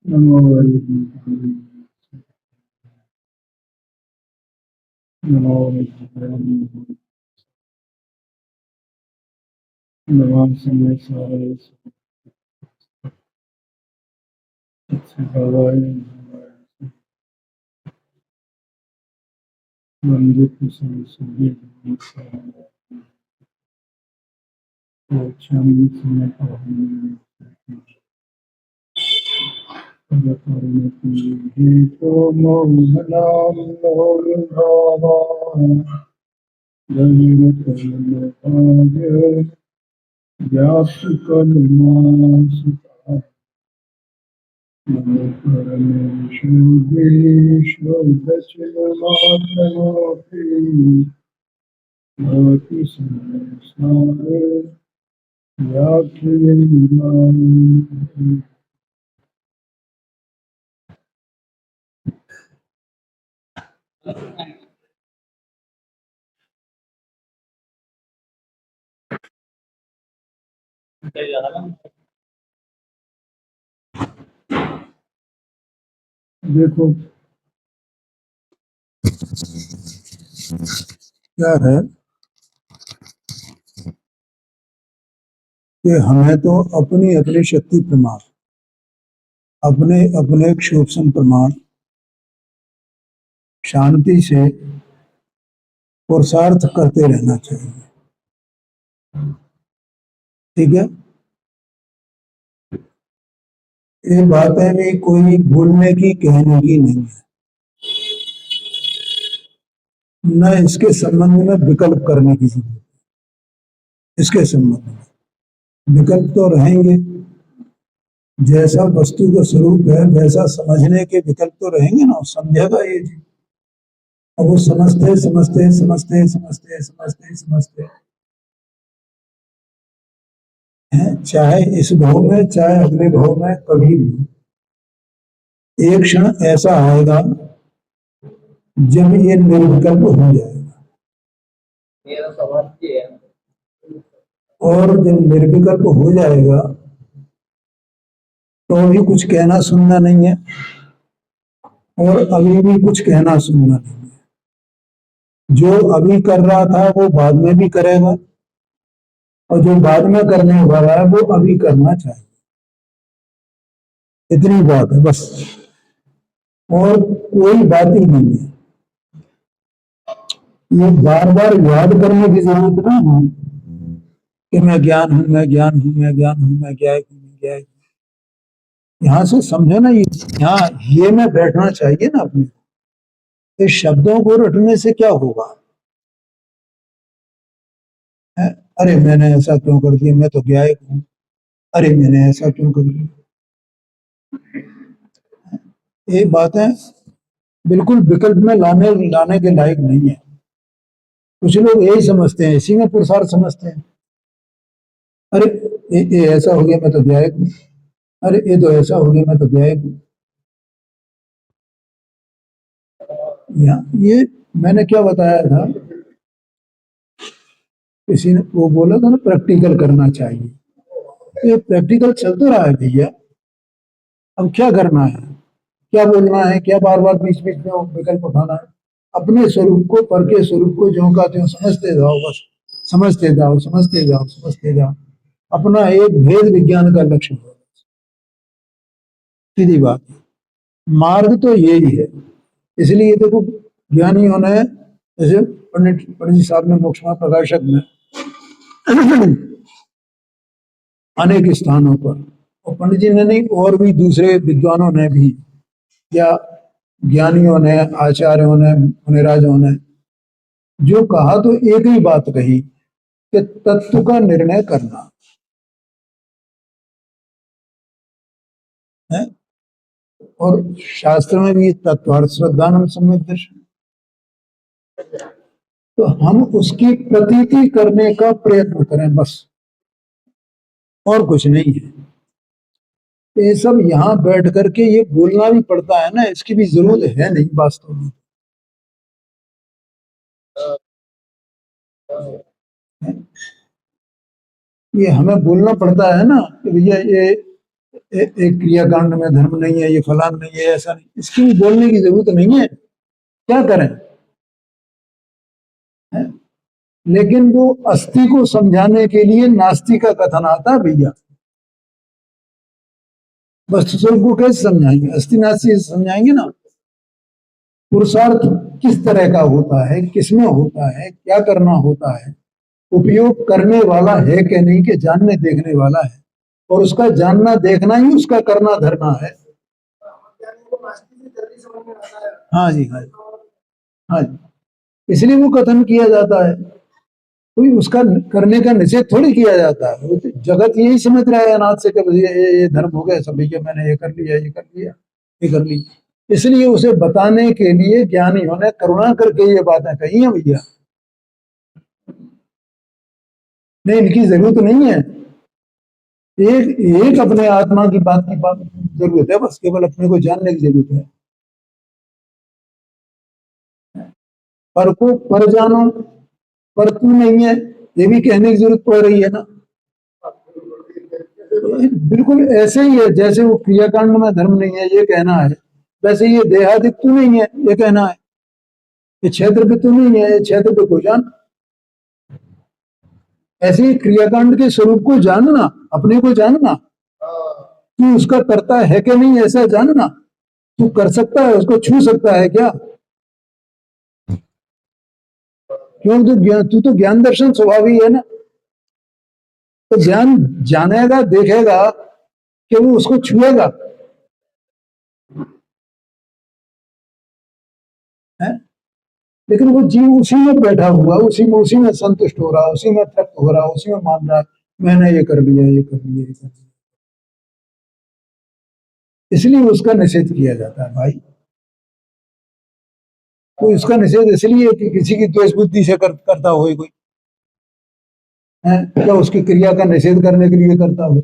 नमो वाल्मीकि नमो विद्याय नमामि सारे सद्भावाय वन्दे कृष्ण सद्ये ओच्छामि समर्पयामि तो मोहनाम लोलभावाय जन्मकल्पनाय व्यासकलमासुताय नमो परमेश्वरेश्वरचनमात्मनोऽपि भवति संसारे व्याख्येयम्। देखो क्या है कि हमें तो अपनी अपनी शक्ति प्रमाण, अपने अपने क्षोभन प्रमाण शांति से पुरुषार्थ करते रहना चाहिए। ठीक है, ये बातें भी कोई बोलने की कहने की नहीं है, न इसके संबंध में विकल्प करने की जरूरत है। इसके संबंध में विकल्प तो रहेंगे, जैसा वस्तु का स्वरूप है वैसा समझने के विकल्प तो रहेंगे ना, समझेगा ये जी। अब वो समझते समझते समझते समझते समझते समझते हैं, चाहे इस भाव में चाहे अगले भाव में, कभी भी एक क्षण ऐसा आएगा जब ये निर्विकल्प हो जाएगा। और जब निर्विकल्प हो जाएगा तो अभी कुछ कहना सुनना नहीं है, और अभी भी कुछ कहना सुनना नहीं है। जो अभी कर रहा था वो बाद में भी करेगा, और जो बाद में करने वाला है वो अभी करना चाहिए। इतनी बात है बस, और कोई बात ही नहीं है। ये बार बार याद करने की जरूरत ना है कि मैं ज्ञान हूं, मैं ज्ञान हूं, मैं ज्ञान हूं, मैं ज्ञान हूं, मैं ज्ञान हूं। यहां से समझो ना, यहाँ ये में बैठना चाहिए ना अपने। इस शब्दों को रटने से क्या होगा है? अरे मैंने ऐसा क्यों कर दिया, मैं तो ज्ञायक हूं। अरे मैंने ऐसा क्यों कर दिया। ये बातें बिल्कुल विकल्प में लाने लाने के लायक नहीं है। कुछ लोग यही समझते हैं, इसी में पुरुषार्थ समझते हैं। अरे ये ऐसा हो गया, मैं तो ज्ञायक हूं। अरे ये तो ऐसा हो गया, मैं तो ज्ञायक हूं। ये मैंने क्या बताया था, किसी ने वो बोला था ना प्रैक्टिकल करना चाहिए। ये प्रैक्टिकल चलता रहा है भैया। अब क्या करना है, क्या बोलना है, क्या बार बार बीच बीच में विकल्प उठाना है। अपने स्वरूप को, पर के स्वरूप को ज्यों का त्यों समझते जाओ, बस समझते जाओ समझते जाओ समझते जाओ। अपना एक भेद विज्ञान का लक्ष्य हो, सीधी बात। मार्ग तो यही है। इसलिए देखो, ज्ञानियों ने, जैसे पंडित पंडित साहब ने मोक्षमा प्रकाशक में अनेक स्थानों पर, और पंडित जी ने नहीं, और भी दूसरे विद्वानों ने भी, या ज्ञानियों ने, आचार्यों ने, मुनिराजों ने जो कहा, तो एक ही बात कही कि तत्व का निर्णय करना है। और शास्त्र में भी तत्वार्थ श्रद्धानम सम्यक दर्शन, तो हम उसकी प्रतीति करने का प्रयत्न करें बस, और कुछ नहीं है। ये सब यहाँ बैठ करके ये बोलना भी पड़ता है ना, इसकी भी जरूरत है नहीं वास्तव में। ये हमें बोलना पड़ता है ना कि भैया ये एक क्रियाकांड में धर्म नहीं है, ये फलान नहीं है, ऐसा नहीं, इसकी भी बोलने की जरूरत नहीं है, क्या करें है? लेकिन वो अस्थि को समझाने के लिए नास्ति का कथन आता है भैया। वस्तु स्वरूप को कैसे समझाएंगे? अस्थि नास्ति से समझाएंगे ना। पुरुषार्थ किस तरह का होता है, किसमें होता है, क्या करना होता है, उपयोग करने वाला है कि नहीं, कि जानने देखने वाला है, और उसका जानना देखना ही उसका करना धरना है। हाँ जी, हाँ जी, हाँ जी, इसलिए वो कथन किया जाता है, कोई उसका करने का निषेध थोड़ी किया जाता है। वो तो जगत यही समझ रहा है अनाथ से कि ये धर्म हो गया, सब भैया मैंने ये कर लिया, ये कर लिया, ये कर ली। इसलिए उसे बताने के लिए ज्ञानी होने करुणा करके ये बातें कही है भैया। नहीं, इनकी जरूरत नहीं है। एक एक अपने आत्मा की बात जरूरत है, बस केवल अपने को जानने की जरूरत है। पर को पर जानो, पर तू नहीं है, ये भी कहने की जरूरत पड़ रही है ना। बिल्कुल ऐसे ही है, जैसे वो क्रियाकांड में धर्म नहीं है ये कहना है, वैसे ये देहादिक तू नहीं है ये कहना है, ये क्षेत्र पे तू नहीं है, ये क्षेत्र पे को जान। ऐसे ही क्रियाकांड के स्वरूप को जानना, अपने को जानना, तू उसका करता है कि नहीं ऐसा जानना, तू कर सकता है, उसको छू सकता है क्या? क्यों? तू तो ज्ञान दर्शन स्वभावी है ना, तो ज्ञान जानेगा, देखेगा कि वो उसको छुएगा है? लेकिन वो जीव उसी में बैठा हुआ, उसी में संतुष्ट हो रहा, उसी में तृप्त हो रहा, उसी में मान रहा मैंने ये कर लिया, ये कर लिया, ये कर लिया। इसलिए उसका निषेध किया जाता है भाई। कोई उसका निषेध इसलिए कि किसी की द्वेष बुद्धि से करता हो कोई है, क्या उसकी क्रिया का निषेध करने के लिए करता हो?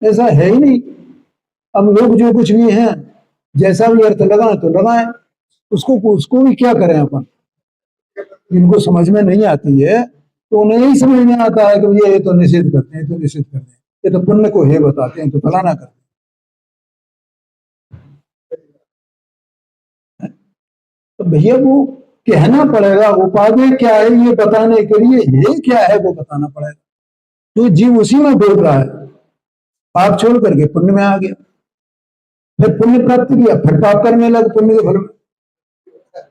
ऐसा है ही नहीं। अब लोग जो कुछ भी हैं, जैसा भी अर्थ लगाए तो लगाए, उसको उसको भी क्या करें अपन? जिनको समझ में नहीं आती है तो उन्हें यही समझ में आता है कि ये तो निषेध करते हैं, तो निषेध करते हैं, ये तो पुण्य को हे बताते हैं, तो फलाना करते हैं। तो भैया वो कहना पड़ेगा, उपादेय क्या है ये बताने के लिए, ये क्या है वो बताना पड़ेगा। तो जीव उसी में डूब रहा है, पाप छोड़ करके पुण्य में आ गया, फिर पुण्य प्राप्त किया, फिर पाप करने लगा पुण्य के फल में,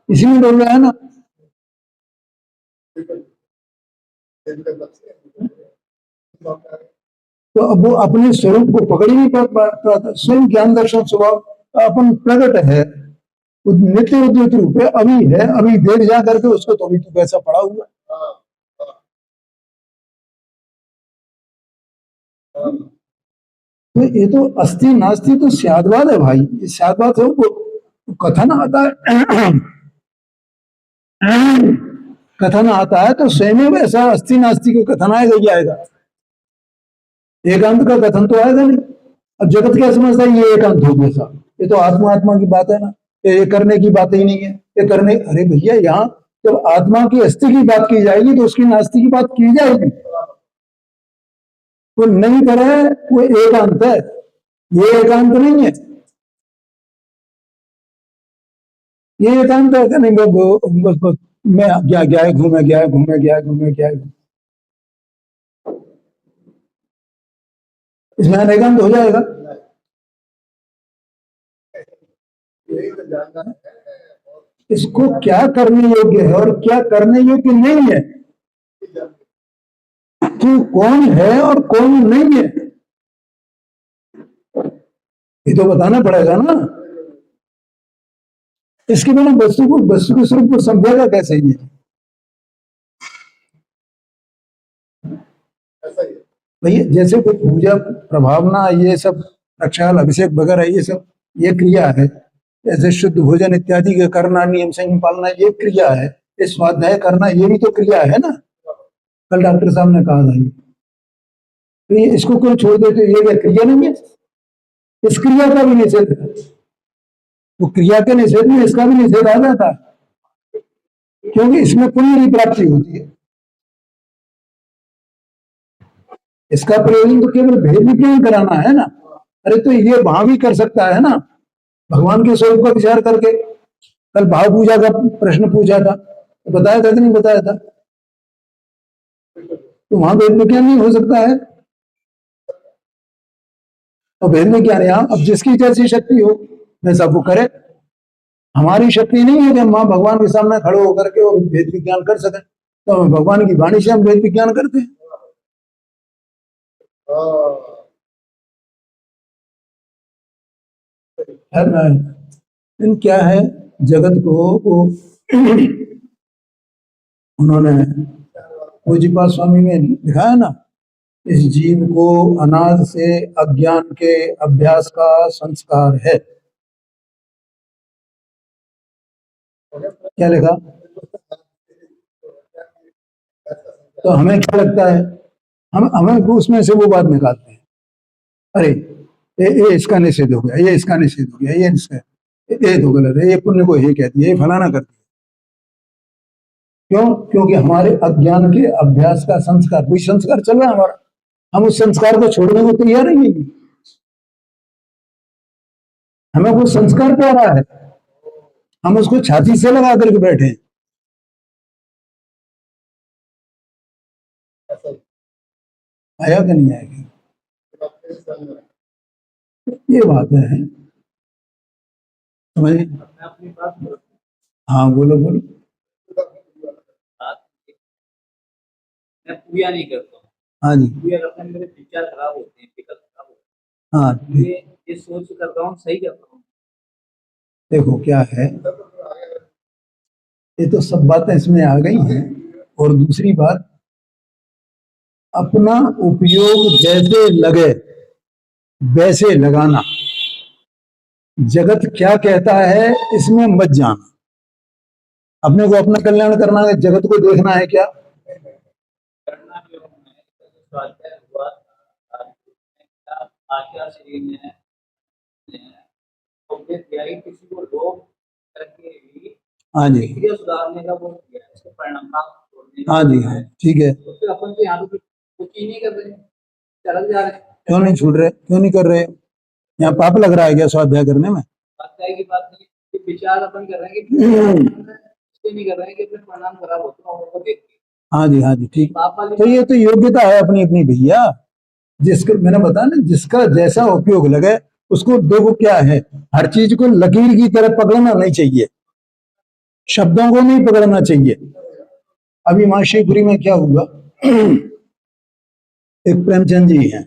इसी में डूब रहा है ना। तो अब वो अपने स्वरूप को पकड़ ही नहीं पाता, स्वयं ज्ञान दर्शन स्वभाव अपन प्रकट है, नित्य उद्युत रूप है, अभी है, अभी देख जा करके उसको, तो अभी तो वैसा पड़ा हुआ। तो ये तो अस्थि नास्ति तो स्यादवाद है भाई, ये स्यादवाद है। वो कथन आता है कथन आता है तो स्वयं वैसा अस्थि नास्ति का कथन आएगा ही आएगा, एकांत का कथन तो आएगा नहीं। अब जगत क्या समझता है ये एकांत हो गया साहब, ये तो आत्मा आत्मा की बात है ना, ये करने की बात ही नहीं है, ये करने, अरे भैया यहाँ जब आत्मा की अस्थि की बात की जाएगी तो उसकी नास्ति की बात की जाएगी। वो नहीं करे वो एकांत है, ये एकांत नहीं है। ये एकांत है कि नहीं, बस बस मैं गया गया है, घूमे गया है, घूमे गया है, घूमे गया है, इसमें एकांत हो जाएगा। इसको क्या करने योग्य है और क्या करने योग्य नहीं है, तू कौन है और कौन नहीं है, ये तो बताना पड़ेगा ना। इसके बिना वस्तु के स्वरूप को समझेगा कैसे ये? भैया जैसे कोई पूजा प्रभावना ये सब, प्रक्षाल अभिषेक वगैरह ये सब, ये क्रिया है। जैसे शुद्ध भोजन इत्यादि का करना, नियम संयम पालना, ये क्रिया है। ये स्वाध्याय करना, ये भी तो क्रिया है ना। कल डॉक्टर साहब ने कहा था ये, तो ये इसको क्यों छोड़ देते, ये क्या क्रिया नहीं है? इस क्रिया का भी निषेध है, वो क्रिया के निषेध में इसका भी निषेध आ जाता है, क्योंकि इसमें पुण्य की प्राप्ति होती है। इसका प्रयोजन तो केवल भेद विज्ञान कराना है ना। अरे तो ये वहां भी कर सकता है ना, भगवान के स्वरूप का विचार करके। कल भाव पूजा का प्रश्न पूछा था, तो बताया था कि नहीं बताया था? तो वहां भेद विज्ञान नहीं हो सकता है। और भेद विज्ञान यहाँ अब जिसकी जैसी शक्ति हो वैसा वो करे। हमारी शक्ति नहीं है कि हम वहां भगवान के सामने खड़े होकर के और भेद विज्ञान कर सकें, तो हम भगवान की वाणी से हम भेद विज्ञान करते हैं। इन क्या है, जगत को वो उन्होंने पूज्यपाद स्वामी में लिखा है ना, इस जीव को अनाद से अज्ञान के अभ्यास का संस्कार है। क्या लिखा? तो हमें क्या लगता है, हम हमें उसमें से वो बात निकालते हैं, अरे ये इसका निषेध हो गया, ये इसका निषेध हो गया, ये इसका, ये तो गलत है, ये पुण्य को ये कहती है, ये फलाना करती है। क्यों? क्योंकि हमारे अज्ञान के अभ्यास का संस्कार, कोई संस्कार चल रहा है हमारा, हम उस संस्कार को छोड़ने को तैयार नहीं है। हमें वो संस्कार प्यारा है, हम उसको छाती से लगा करके बैठे। आया कि नहीं आएगी? ये बात है, समझ? हाँ बोलो बोलो। मैं पूजा नहीं करता हूँ। हाँ जी। पूजा करने में मेरे विचार खराब होते हैं, विकल्प खराब होते हाँ हैं। ये सोच करता हूँ, सही करता हूँ। देखो क्या है, ये तो सब बातें इसमें आ गई हैं। और दूसरी बात, अपना उपयोग जैसे लगे वैसे लगाना। जगत क्या कहता है इसमें मत जाना। अपने को अपना कल्याण करना है, जगत को देखना है क्या? करना जो है, स्वाध्याय हुआ आचार शरीर में किसी को लोभ करके भी हाँ जी, क्रिया सुधारने का वो किया, इसके परिणाम हाँ जी, हाँ ठीक है। तो फिर अपन तो यहाँ पे कुछ ही नहीं कर रहे, चल जा रहे। क्यों नहीं छूट रहे, क्यों नहीं कर रहे? यहाँ पाप लग रहा है क्या स्वाध्याय करने में? स्वाध्याय की बात नहीं, विचार अपन कर रहे हैं कि नहीं कर रहे हैं कि अपने परिणाम खराब होते हैं और वो देख के। हाँ जी, हाँ जी, ठीक। तो ये तो योग्यता है अपनी अपनी भैया। जिसको मैंने बताया ना, जिसका जैसा उपयोग लगे उसको। देखो क्या है, हर चीज को लकीर की तरह पकड़ना नहीं चाहिए, शब्दों को नहीं पकड़ना चाहिए। अभी मां शिवपुरी में क्या हुआ, एक प्रेमचंद जी हैं,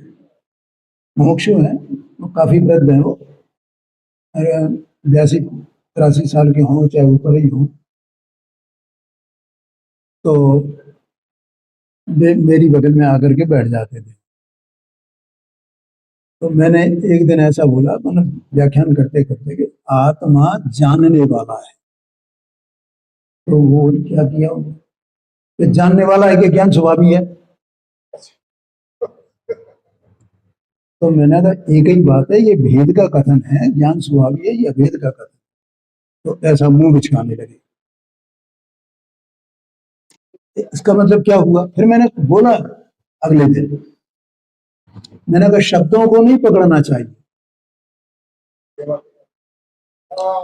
मुमुक्षु हैं, वो काफी वृद्ध हैं, वो 82-83 साल के हों चाहे ऊपर ही हों। तो मेरी बगल में आकर के बैठ जाते थे। तो मैंने एक दिन ऐसा बोला, तो व्याख्यान करते करते कि आत्मा जानने वाला है। तो वो क्या किया, कि जानने वाला है कि ज्ञान स्वभावी है। तो मैंने कहा एक ही बात है, ये भेद का कथन है, ज्ञान स्वभावी है, या भेद का कथन। तो ऐसा मुंह बिचकाने लगे। इसका मतलब क्या हुआ? फिर मैंने बोला अगले दिन, मैंने कहा शब्दों को नहीं पकड़ना चाहिए।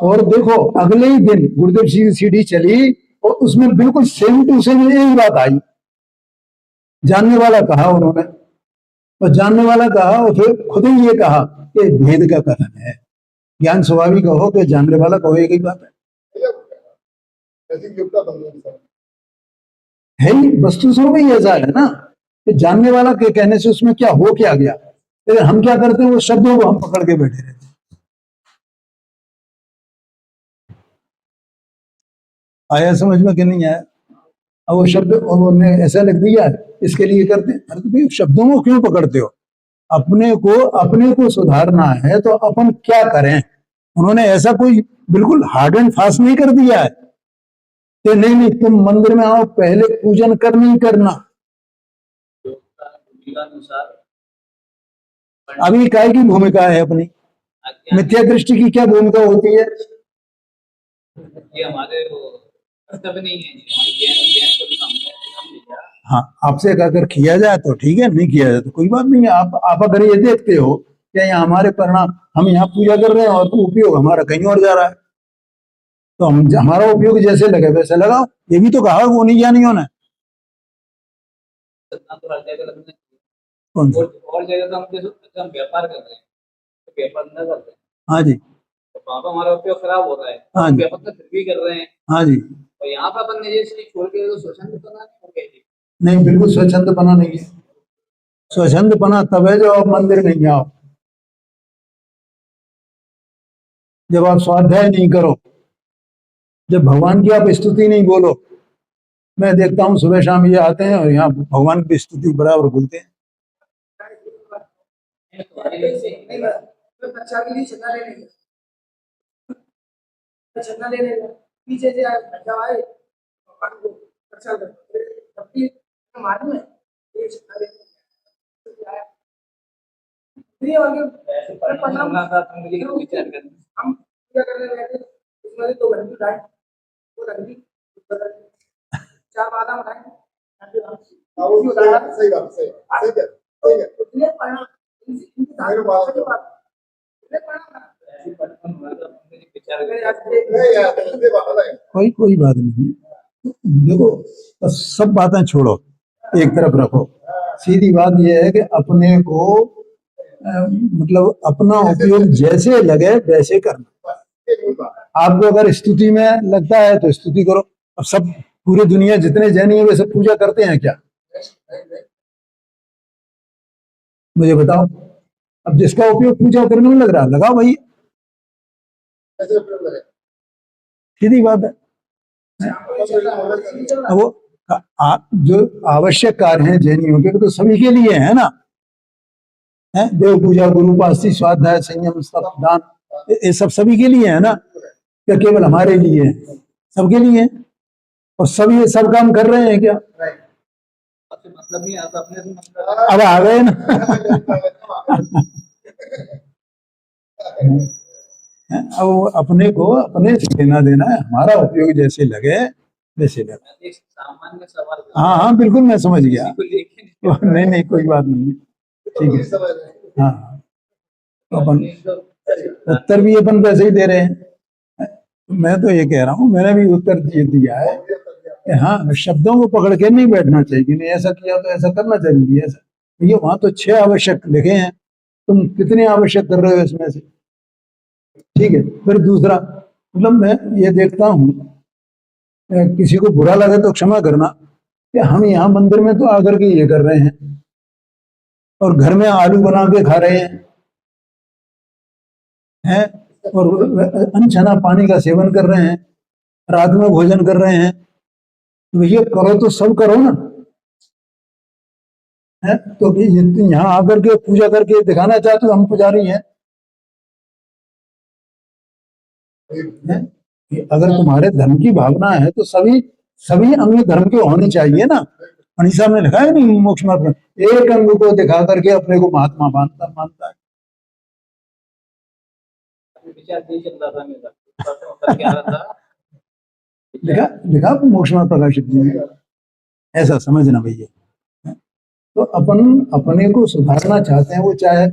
और देखो अगले ही दिन गुरुदेव जी की सीढ़ी चली और उसमें बिल्कुल सेम टू सेम यही बात आई। जानने वाला कहा उन्होंने, और जानने वाला कहा और फिर खुद ही ये कहा कि भेद का कथन है। ज्ञान स्वाभाविक हो कि जानने वाला कहो, एक ही बात है ही। वस्तु स्वरूप ही ऐसा है ना, कि जानने वाला के कहने से उसमें क्या हो क्या गया। लेकिन हम क्या करते हैं, वो शब्दों को हम पकड़ के बैठे रहते हैं। आया समझ में कि नहीं आया? अब वो शब्द उन्होंने ऐसा लिख दिया इसके लिए करते हैं। अरे तो भाई शब्दों को क्यों पकड़ते हो? अपने को सुधारना है तो अपन क्या करें? उन्होंने ऐसा कोई बिल्कुल हार्ड एंड फास्ट नहीं कर दिया है कि नहीं नहीं तुम मंदिर में आओ पहले पूजन करना ही करना। अभी काय की भूमिका है अपनी, मिथ्या दृष्टि की क्या भूमिका होती है? ये हमारे कर्तव्य नहीं है, हमारे ज्ञान को तो हाँ, आपसे अगर किया जाए तो ठीक है, नहीं किया जाए तो कोई बात नहीं है। आप अगर ये देखते हो कि यहाँ हमारे परिणाम, हम यहाँ पूजा कर रहे हैं और उपयोग हमारा कहीं और जा रहा है, तो हम हमारा उपयोग जैसे लगे वैसे लगाओ। ये भी तो कहा वो नहीं ज्ञानियों ने। सतना तो हर जगह लगना चाहिए। कौन सा? और जगह तो हम जैसे हम व्यापार कर रहे हैं, तो व्यापार न कर रहे हैं, हाँ जी, तो वहाँ पर हमारा उपयोग खराब हो रहा है, हाँ हम जी, व्यापार तो फिर भी कर रहे हैं, हाँ जी। और यहाँ पर अपन ने ये चीज छोड़ के तो शोषण तो करना नहीं हो गया जी। नहीं, बिल्कुल स्वच्छंद बना नहीं है। स्वच्छंद बना तब है जब आप मंदिर नहीं आओ, जब आप स्वाध्याय नहीं करो, जब भगवान की आप स्तुति नहीं बोलो। मैं देखता हूँ सुबह शाम ये आते हैं और यहाँ भगवान की स्तुति बराबर बोलते हैं। अच्छा के लिए चंदा ले लेंगे, चंदा ले लेंगे, पीछे से बच्चा आए अच्छा तब भी मालूम है ये चंदा ले लेंगे, ऐसे परिणाम होगा था। तुम मुझे विचार कर, हम क्या करने बैठे उसमें 2 घंटे टाइम वो रंगी 4 बादाम खाएंगे, सही बात, सही है, सही है। इतने परिणाम इनकी बात कोई बात नहीं है। देखो, बस सब बातें छोड़ो, एक तरफ रखो। सीधी बात यह है कि अपने को मतलब अपना उपयोग जैसे लगे वैसे करना। आपको अगर स्तुति में लगता है तो स्तुति करो। अब सब पूरी दुनिया जितने जैनी है वे सब पूजा करते हैं क्या? मुझे बताओ। अब जिसका उपयोग पूजा करने में लग रहा है लगाओ भाई, सीधी बात है। अब वो जो आवश्यक कार्य हैं जैनियों के तो सभी के लिए है ना, है देव पूजा, गुरु पास्ती, स्वाध्याय, संयम, तप, दान, ये सब सभी के लिए है ना, क्या केवल हमारे लिए है? सबके लिए है। और सब ये सब काम कर रहे हैं क्या? मतलब नहीं आता अपने से मतलब अब आ गए ना। अब अपने को अपने से लेना देना है, हमारा उपयोग जैसे लगे वैसे लगे। एक सामान्य सवाल, हाँ हाँ बिल्कुल, मैं समझ गया। नहीं नहीं, कोई बात नहीं है, ठीक है। हाँ, तो अपन उत्तर भी अपन वैसे ही दे रहे हैं। मैं तो ये कह रहा हूँ, मैंने भी उत्तर दिया है कि हाँ, शब्दों को पकड़ के नहीं बैठना चाहिए कि नहीं ऐसा किया तो ऐसा करना चाहिए ऐसा। ये वहां तो 6 आवश्यक लिखे हैं, तुम कितने आवश्यक कर रहे हो इसमें से? ठीक है। फिर दूसरा, मतलब मैं ये देखता हूँ, किसी को बुरा लगे तो क्षमा करना, कि हम यहाँ मंदिर में तो आकर के ये कर रहे हैं और घर में आलू बना के खा रहे हैं और अनछना पानी का सेवन कर रहे हैं, रात में भोजन कर रहे हैं। तो भैया करो तो सब करो ना, है तो यहाँ आकर के पूजा करके दिखाना चाहते हो हम पुजारी हैं, है? अगर तुम्हारे धर्म की भावना है तो सभी सभी अंग धर्म के होने चाहिए ना। मणि साहब ने लिखा है नहीं, मोक्ष मार्ग में एक अंग को दिखा करके अपने को महात्मा मानता है। विचार नहीं चल रहा था मेरा, परसों क्या रहा था, लिखा लिखा मोक्ष मार्ग प्रकाशित जी ने, ऐसा समझना भैया। तो अपन अपने को सुधारना चाहते हैं, वो चाहे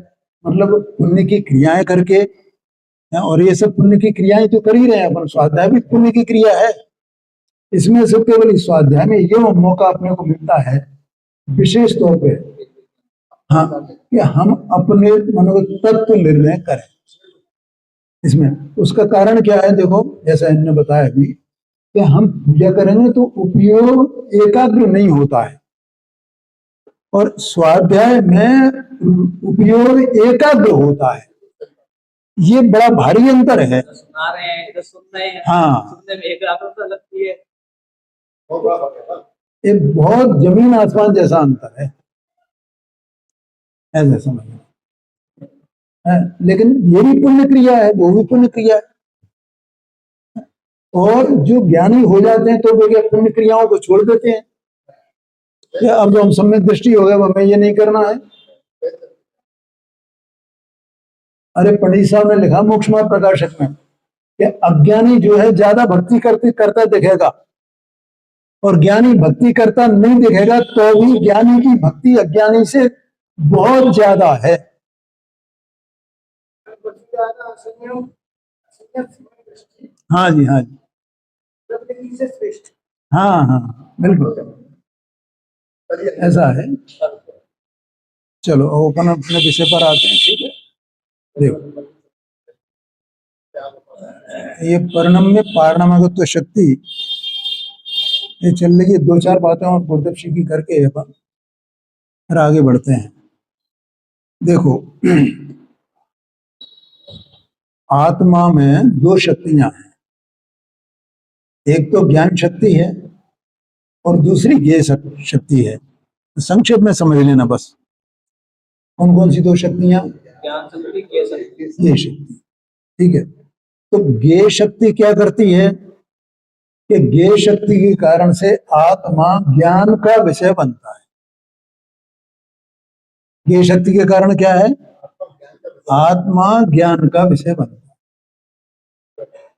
मतलब पुण्य की क्रियाएं करके, और ये सब पुण्य की क्रियाएं तो कर ही रहे हैं अपन, स्वाध्याय भी पुण्य की क्रिया है। इसमें से केवल इस स्वाध्याय में ये मौका अपने को मिलता है विशेष तौर पे, हाँ, कि हम अपने मन तत्व निर्णय करें इसमें। उसका कारण क्या है? देखो, जैसा इन्होंने बताया अभी कि हम पूजा करेंगे तो उपयोग एकाग्र नहीं होता है, और स्वाध्याय में उपयोग एकाग्र होता है। ये बड़ा भारी अंतर है। सुना रहे हैं, इधर सुन रहे हैं, हाँ, सुनने में एकाग्रता लगती है, एक बहुत जमीन आसमान जैसा अंतर है, ऐसा समझ है। लेकिन ये भी पुण्य क्रिया है, वो भी पुण्य क्रिया है। और जो ज्ञानी हो जाते हैं तो वे पुण्य क्रियाओं को छोड़ देते हैं कि अब जो हम सम्यक दृष्टि हो गए, हमें ये नहीं करना है। अरे पंडित साहब ने लिखा मोक्ष मार्ग प्रकाशक में कि अज्ञानी जो है ज्यादा भक्ति करता दिखेगा, और ज्ञानी भक्ति करता नहीं दिखेगा तो भी ज्ञानी की भक्ति अज्ञानी से बहुत ज्यादा है। हाँ जी, हाँ जी, से श्रेष्ठ। हाँ हाँ, बिल्कुल ऐसा है। चलो अपन अपने विषय पर आते हैं, ठीक है। देखो, ये परिणम्य पारणमगत्व शक्ति, ये चल रही है। दो चार बातें और गुरुदेव की करके अपन फिर आगे बढ़ते हैं। देखो, आत्मा में दो शक्तियां हैं, एक तो ज्ञान शक्ति है और दूसरी ज्ञेय शक्ति है। संक्षेप में समझ लेना बस। कौन कौन सी दो शक्तियां? ज्ञान शक्ति, ज्ञेय शक्ति। ज्ञेय शक्ति, ठीक है। तो ज्ञेय शक्ति क्या करती है कि ज्ञेय शक्ति के कारण से आत्मा ज्ञान का विषय बनता है। ज्ञेय शक्ति के कारण क्या है? आत्मा ज्ञान का विषय बनता है।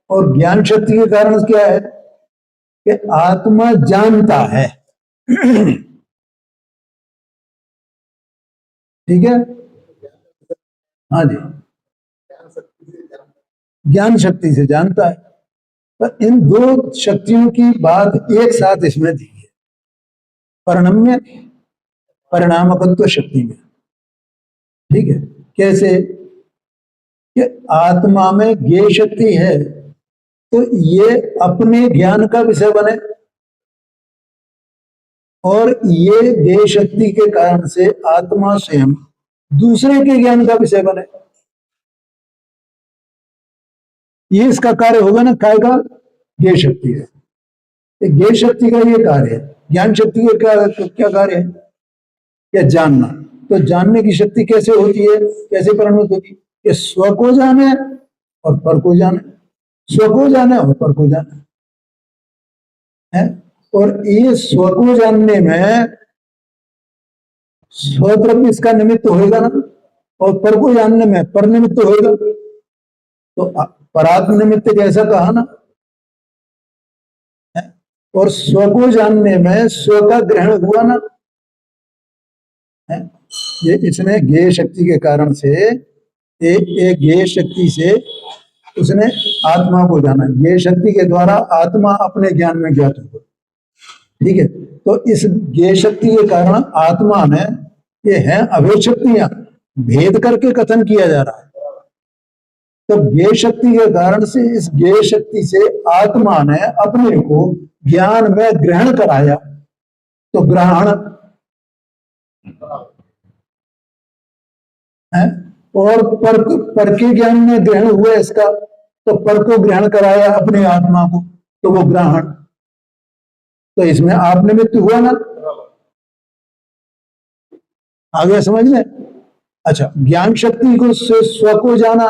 और ज्ञान शक्ति के कारण क्या है कि आत्मा जानता है। ठीक है, हाँ जी, ज्ञान शक्ति से जानता है। तो इन दो शक्तियों की बात एक साथ इसमें दी है, परिणम्य परिणामकत्व शक्ति में। ठीक है, कैसे कि आत्मा में ज्ञेय शक्ति है तो ये अपने ज्ञान का विषय बने, और ये ज्ञेय शक्ति के कारण से आत्मा स्वयं दूसरे के ज्ञान का विषय बने। ये इसका कार्य होगा ना, काय का? ज्ञेय शक्ति है। ज्ञेय शक्ति का ये कार्य है। ज्ञान शक्ति का क्या कार्य है? या जानना। तो जानने की शक्ति कैसे होती है, कैसे परिणत होती है? कि स्व को जाने और पर को जाने, स्व को जाने और पर को जाने है। और ये स्व को जानने में स्वद्रव्य इसका निमित्त होएगा ना, और पर को जानने में पर निमित्त होएगा। तो परात्म निमित्त जैसा कहा ना है? और स्व को जानने में स्व का ग्रहण हुआ ना है? ये इसने ज्ञेय शक्ति के कारण से एक ज्ञेय शक्ति से उसने आत्मा को जाना। ज्ञेय शक्ति के द्वारा आत्मा अपने ज्ञान में ज्ञात हुआ। ठीक है, तो इस ज्ञेय शक्ति के कारण आत्मा में ये है अभेद शक्तियां, भेद करके कथन किया जा रहा है। तो ज्ञेय शक्ति के कारण से इस ज्ञेय शक्ति से आत्मा ने अपने को ज्ञान में ग्रहण कराया। तो ग्रहण है, और पर के ज्ञान में ग्रहण हुआ इसका, तो पर को ग्रहण कराया अपने आत्मा को, तो वो ग्रहण। तो इसमें आप निमित्त हुआ ना, आगे समझ लें। अच्छा, ज्ञान शक्ति को से स्व को जाना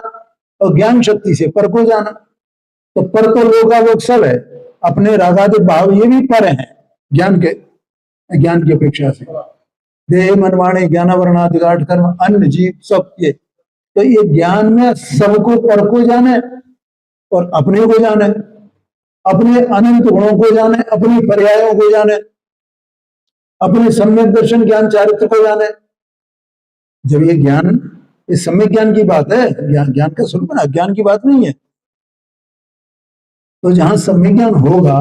और ज्ञान शक्ति से पर को जाना। तो पर तो लोकालोक सब है, अपने रागादि भाव ये भी पर हैं ज्ञान की अपेक्षा से। देह मन वाणी ज्ञान वर्णाधिकार कर्म अन्य जीव सब ये, तो ये ज्ञान में सबको पर को जाने और अपने को जाने, अपने अनंत गुणों को जाने, अपनी पर्यायों को जाने, अपने सम्यक दर्शन ज्ञान चारित्र को जाने। जब ये ज्ञान, इस सम्यक ज्ञान की बात है, ज्ञान का स्वरूप है, ज्ञान की बात नहीं है। तो जहां सम्यक ज्ञान होगा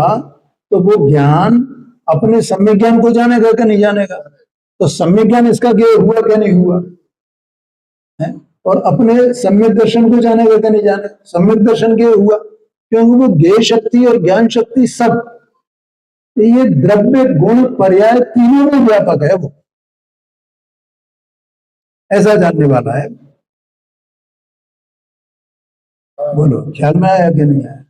तो वो ज्ञान अपने सम्यक ज्ञान को जानेगा क्या नहीं जानेगा? तो सम्यक ज्ञान इसका ज्ञेय हुआ क्या नहीं हुआ है? और अपने सम्यक दर्शन को जानेगा क्या नहीं जाने? सम्यक दर्शन ज्ञेय हुआ, क्योंकि वो ज्ञेय शक्ति और ज्ञान शक्ति सब ये द्रव्य गुण पर्याय तीनों में व्यापक है। वो ऐसा जानने वाला है। बोलो, ख्याल में आया कि नहीं आया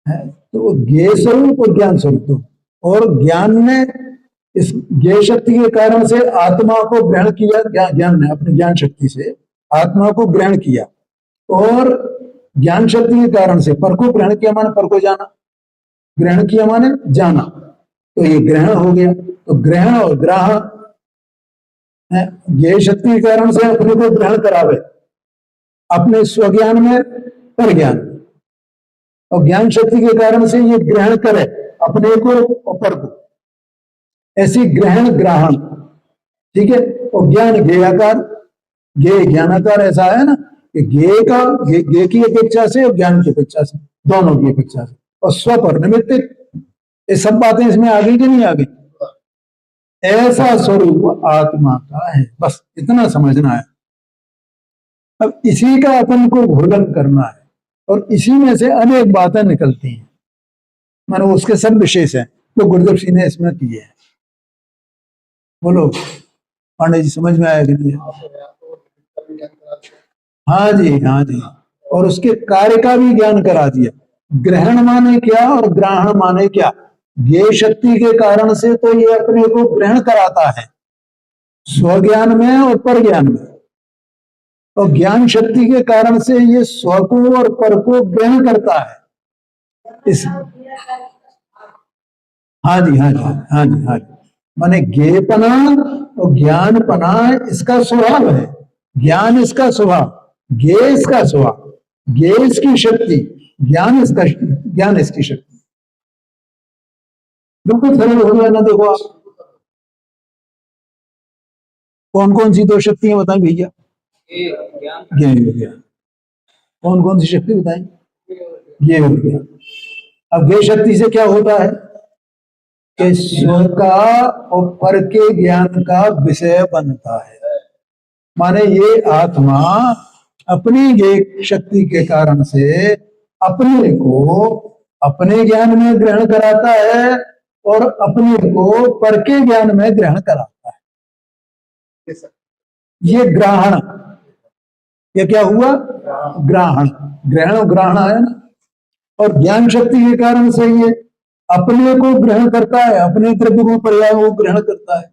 है? तो ज्ञेय स्वरूप और ज्ञान स्वरूप, और ज्ञान ने इस ज्ञेय शक्ति के कारण से आत्मा को ग्रहण किया। ज्ञान ने अपनी ज्ञान शक्ति से आत्मा को ग्रहण किया, और ज्ञान शक्ति के कारण से पर को ग्रहण किया, माने पर को जाना, ग्रहण किया माने जाना। तो ये ग्रहण हो गया। तो ग्रहण और ग्राहण है। ज्ञेय शक्ति के कारण से अपने को ग्रहण करावे अपने स्वज्ञान में पर ज्ञान, और ज्ञान शक्ति के कारण से ये ग्रहण करे अपने को अपर को, ऐसी ग्रहण ग्रहण, ठीक है। और ज्ञान ज्ञेयाकार, ज्ञानाकार, ऐसा है ना कि ज्ञे की अपेक्षा से और ज्ञान की अपेक्षा से, दोनों की अपेक्षा से। और स्व पर निमित्त, ये सब बातें इसमें आ गई कि नहीं आ गई? ऐसा स्वरूप आत्मा का है, बस इतना समझना है। अब इसी का अपन को घोलन करना है, और इसी में से अनेक बातें निकलती हैं, मानो उसके सब विशेष हैं तो गुरुदेव सिंह ने इसमें किए हैं। बोलो पांडे जी, समझ में आया कि नहीं? हाँ जी, हाँ जी। और उसके कार्य का भी ज्ञान करा दिया। ग्रहण माने क्या और ग्रहण माने क्या? ज्ञेय शक्ति के कारण से तो ये अपने को ग्रहण कराता है, स्वज्ञान में और पर ज्ञान में। और ज्ञान शक्ति के कारण से ये स्व को और पर को ग्रहण करता है। इस हाँ जी, हाँ जी, हाँ जी, हाँ जी। माने ज्ञेयपना और ज्ञानपना इसका स्वभाव है, ज्ञान इसका स्वभाव, ज्ञेय इसका स्वभाव, ज्ञेय इसकी शक्ति, ज्ञान इसकी शक्ति। बिल्कुल सरल हो गया ना? देखो आप, कौन कौन सी दो शक्तियां बताएं भैया? ज्ञान हो गया। कौन कौन सी शक्ति बताएं? ये हो गया। अब ज्ञेय शक्ति से क्या होता है कि स्व का और पर के ज्ञान का विषय बनता है। माने ये आत्मा अपनी ज्ञेय शक्ति के कारण से अपने को अपने ज्ञान में ग्रहण कराता है और अपने को पर के ज्ञान में ग्रहण कराता है। ये ग्रहण, ये क्या हुआ? ग्रहण, ग्रहण ग्रहण है ना। और ज्ञान शक्ति के कारण से ये अपने को ग्रहण करता है, अपने द्रव्य को पर्याय को ग्रहण करता है,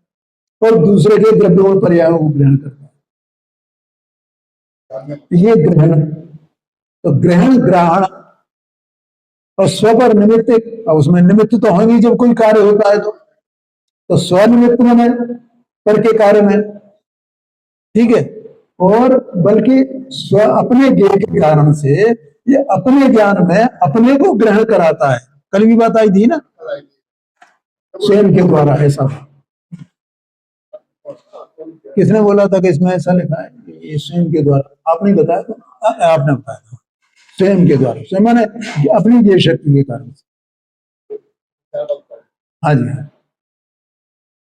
और दूसरे के द्रव्य को पर्याय को ग्रहण करता है। ये ग्रहण, तो ग्रहण ग्रहण। और स्व पर निमित्त, उसमें निमित्त तो होंगे जब कोई कार्य होता है तो स्वनिमित्त में, पर के कार्य में, ठीक है। और बल्कि स्व अपने ज्ञान के कारण से ये अपने ज्ञान में अपने को ग्रहण कराता है। कल भी बात आई थी ना, स्वयं के द्वारा। ऐसा किसने बोला था कि इसमें ऐसा लिखा है? ये स्वयं के द्वारा। आपने बताया तो, आपने बताया था स्वयं के द्वारा। स्वयं माने अपनी ज्ञेय शक्ति के कारण से। हाँ जी, हाँ,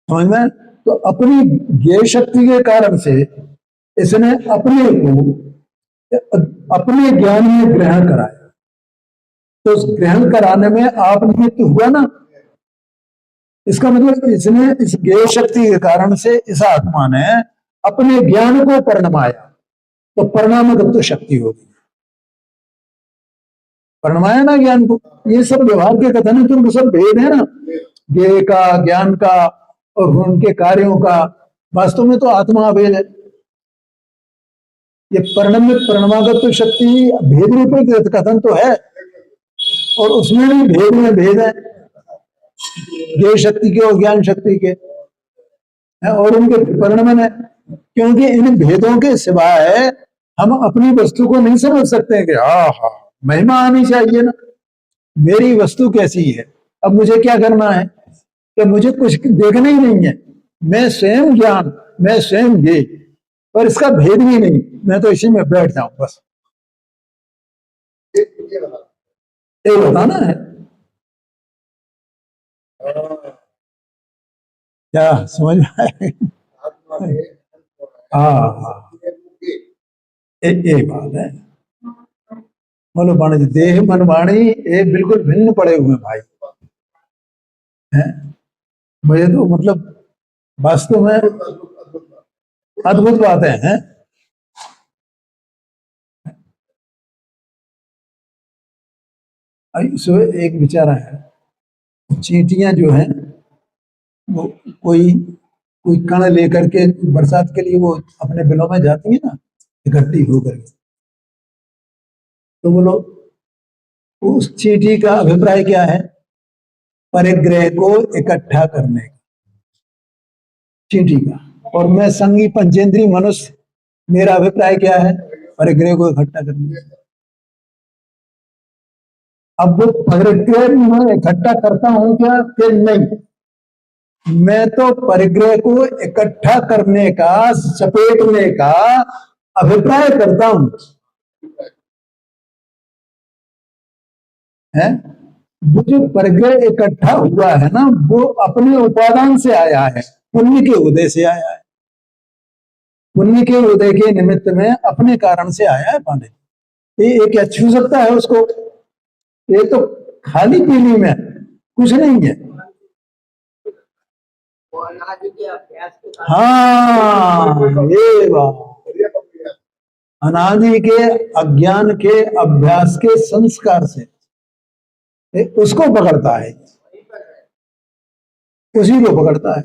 समझ में? तो अपनी ज्ञेय शक्ति के कारण से इसने अपने को अपने ज्ञान में ग्रहण कराया। तो उस ग्रहण कराने में आप निमित्त हुआ ना। इसका मतलब इसने इस ज्ञेय शक्ति के कारण से इस आत्मा ने अपने ज्ञान को परिणमाया, तो परिणामगत शक्ति होगी। परिणमाया ना ज्ञान को। ये सब व्यवहार के कथन है, तुमको सब भेद है ना, ज्ञेय का, ज्ञान का और उनके कार्यों का। वास्तव में तो आत्मा अभेद है। ये परिणमित परिणमागत शक्ति भेद रूप कथन तो है, और उसमें भी भेद में भेद है, ज्ञेय शक्ति के और ज्ञान शक्ति के, और उनके परिणमन है। क्योंकि इन भेदों के सिवाय हम अपनी वस्तु को नहीं समझ सकते हैं कि हाँ महिमा आनी चाहिए ना, मेरी वस्तु कैसी है। अब मुझे क्या करना है कि मुझे कुछ देखना ही नहीं है, मैं स्वयं ज्ञान, मैं स्वयं ज्ञेय, और इसका भेद भी नहीं, मैं तो इसी में बैठ जाऊं बस। ये बताना है। क्या समझ में आया? हाँ, एक बात है। बोलो पांडे जी, देह मन वाणी ये बिल्कुल भिन्न पड़े हुए भाई हैं। मुझे तो मतलब वास्तव में अद्भुत बातें हैं। एक विचार है, चींटियां जो हैं वो कोई कोई कण लेकर के बरसात के लिए वो अपने बिलों में जाती है ना, इकट्ठी होकर के। तो बोलो उस चींटी का अभिप्राय क्या है? परिग्रह को इकट्ठा करने का, चींटी का। और मैं संगी पंचेंद्री मनुष्य, मेरा अभिप्राय क्या है? परिग्रह को इकट्ठा करने का। अब वो परिग्रह मैं इकट्ठा करता हूं क्या कि नहीं? मैं तो परिग्रह को इकट्ठा करने का, सपेटने का अभिप्राय करता हूं, है? वो जो परिग्रह इकट्ठा हुआ है ना, वो अपने उपादान से आया है, पुण्य के उदय से आया है। पुण्य के उदय के निमित्त में अपने कारण से आया है पांडे। ये क्या छू सकता है उसको? ये तो खाली पीली में कुछ नहीं है। हाँ, ये बात अनादि के अज्ञान के अभ्यास के संस्कार से उसको पकड़ता है, उसी को पकड़ता है।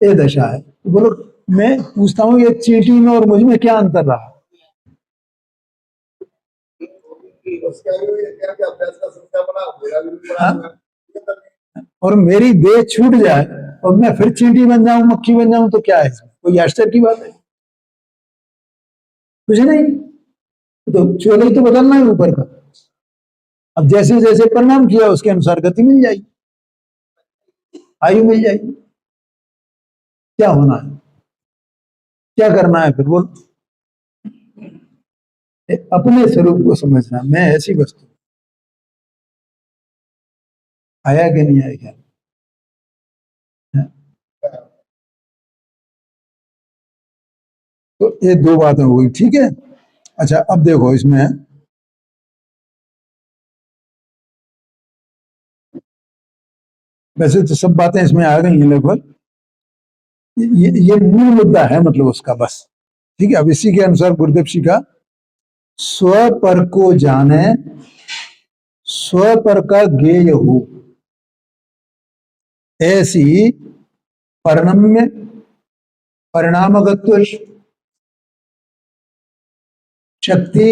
ये दशा है। बोलो, मैं पूछता हूँ ये चींटी में और मुझ में क्या अंतर रहा? हाँ? और मेरी देह छूट जाए और मैं फिर चींटी बन जाऊं, मक्खी बन जाऊं, तो क्या है इसमें? कोई आश्चर्य की बात है? कुछ नहीं। तो चोले तो बदलना है ऊपर का। अब जैसे जैसे परिणाम किया उसके अनुसार गति मिल जाएगी, आयु मिल जाएगी। क्या होना है, क्या करना है फिर? बोल, अपने स्वरूप को समझना। मैं ऐसी वस्तु, आया कि नहीं आया क्या? तो ये दो बातें हो गई, ठीक है। अच्छा, अब देखो इसमें वैसे तो सब बातें इसमें आ गई हैं लगभग। ये मूल मुद्दा है मतलब उसका, बस। ठीक है। अब इसी के अनुसार गुरुदेव जी का स्व पर को जाने, स्व पर का ज्ञेय हो, ऐसी परिणम्य परिणामगत्व शक्ति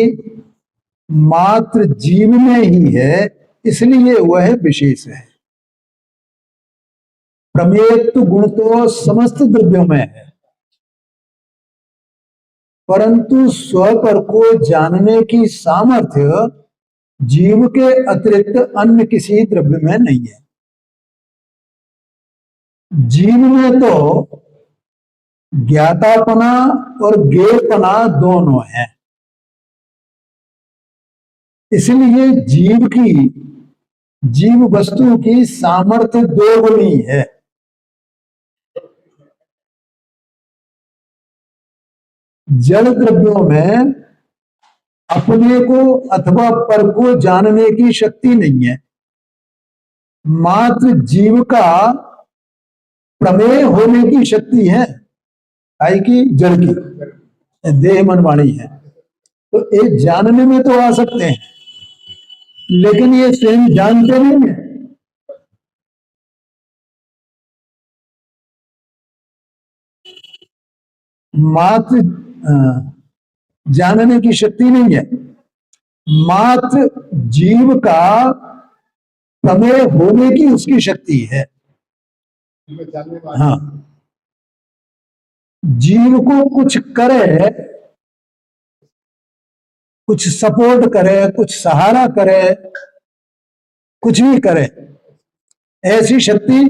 मात्र जीव में ही है, इसलिए वह विशेष है। प्रमेयत्व गुण तो समस्त द्रव्यों में है, परंतु स्व पर को जानने की सामर्थ्य जीव के अतिरिक्त अन्य किसी द्रव्य में नहीं है। जीव में तो ज्ञातापना और ज्ञेयपना दोनों है, इसलिए जीव वस्तु की सामर्थ्य दोगुनी है। जड़ द्रव्यों में अपने को अथवा पर को जानने की शक्ति नहीं है, मात्र जीव का प्रमेय होने की शक्ति है। आई की जड़ की, देह मन वाणी है। तो ये जानने में तो आ सकते हैं, लेकिन ये स्वयं जानते नहीं है। मात्र जानने की शक्ति नहीं है, मात्र जीव का प्रमेय होने की उसकी शक्ति है। हाँ, जीव को कुछ करे, कुछ सपोर्ट करे, कुछ सहारा करे, कुछ भी करे, ऐसी शक्ति